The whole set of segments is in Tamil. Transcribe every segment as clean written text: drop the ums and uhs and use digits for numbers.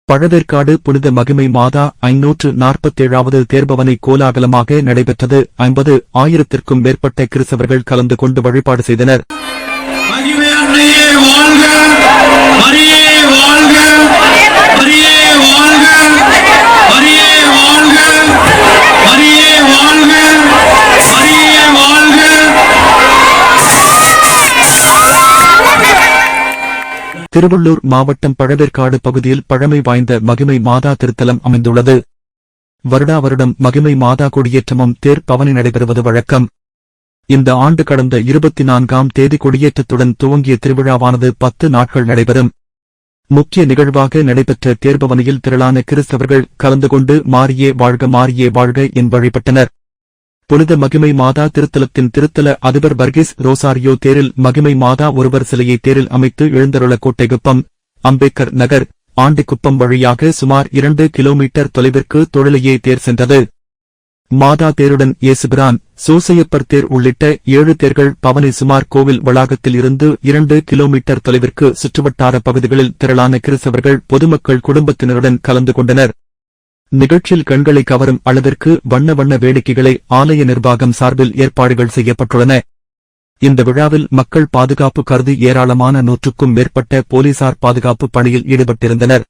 பழவேற்காடு புனித மகிமை மாதா 547வது தேர்பவனி கோலாகலமாக நடைபெற்றது. 50,000த்திற்கும் மேற்பட்ட கிறிஸ்தவர்கள் கலந்து கொண்டு வழிபாடு செய்தனர். திருவள்ளூர் மாவட்டம் பழவேற்காடு பகுதியில் பழமை வாய்ந்த மகிமை மாதா திருத்தலம் அமைந்துள்ளது. வருடா வருடம் மகிமை மாதா கொடியேற்றமும் தேர் பவனி நடைபெறுவது வழக்கம். இந்த ஆண்டு கடந்த 24ஆம் தேதி கொடியேற்றத்துடன் துவங்கிய திருவிழாவானது 10 நாட்கள் நடைபெறும். முக்கிய நிகழ்வாக நடைபெற்ற தேர்பவனியில் திரளான கிறிஸ்தவர்கள் கலந்து கொண்டு மாரியே வாழ்க என் வழிபட்டனர். புனித மகிமை மாதா திருத்தலத்தின் திருத்தல அதிபர் பர்கிஸ் ரோசாரியோ தேரில் மகிமை மாதா ஒருவர் சிலையை தேரில் அமைத்து எழுந்தருள கோட்டைக்குப்பம், அம்பேத்கர் நகர், ஆண்டிக்குப்பம் வழியாக சுமார் 2 கிலோமீட்டர் தொலைவிற்கு தொழிலையே தேர் சென்றது. மாதா தேருடன் இயேசுபிரான், சூசையப்பர் தேர் உள்ளிட்ட 7 தேர்கள் பவனி சுமார் கோவில் வளாகத்தில் இருந்து 2 கிலோமீட்டர் தொலைவிற்கு சுற்றுவட்டார பகுதிகளில் திரளான கிறிஸ்தவர்கள் பொதுமக்கள் குடும்பத்தினருடன் கலந்து கொண்டனர். நிகழ்ச்சியில் கண்களை கவரும் அளவிற்கு வண்ண வண்ண வேடிக்கைகளை ஆலய நிர்வாகம் சார்பில் ஏற்பாடுகள் செய்யப்பட்டுள்ளன. இந்த விழாவில் மக்கள் பாதுகாப்பு கருதி ஏராளமான 100க்கும் மேற்பட்ட போலீசார் பாதுகாப்பு பணியில் ஈடுபட்டிருந்தனர்.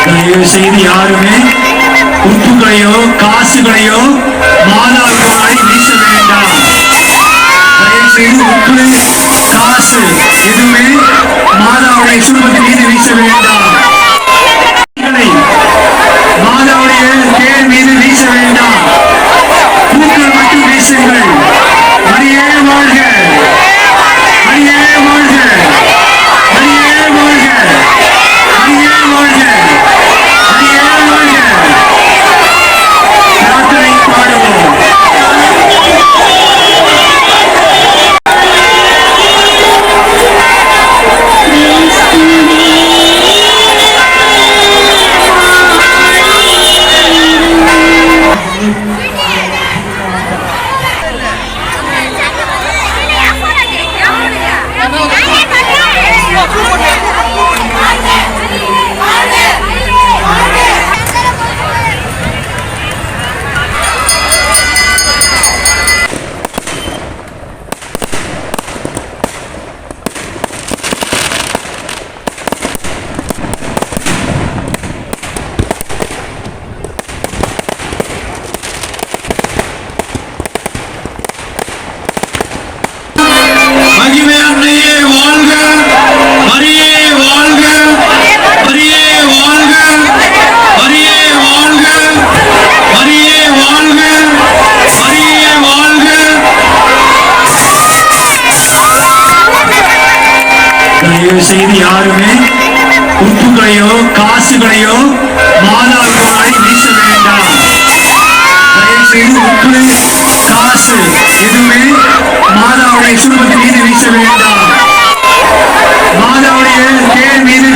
தயவு செய்து யாருமே உப்புகளையோ காசுகளையோ மாதாவுக்கு வீச வேண்டாம். தயவு செய்து உப்பு காசு எதுவுமே மாதாவுடைய சுருபத்தின் மீது வீச வேண்டாம். மாதாவுடைய தேர் மீது வீச வேண்டாம். பூக்கள் மட்டும் வீசுங்கள். மரியே வாழ்க, மரியே வாழ்க, மரியே வாழ்க, மரியே வாழ்க. தயவு செய்து யாருமே உப்புகளையோ காசுகளையோ மாதாவுக்கு வீச வேண்டாம். தயவு செய்து உப்பு காசு எதுவுமே மாதாவுடைய சுருபத்தின் மீது வீச வேண்டாம். மாதாவுடைய தேர் மீது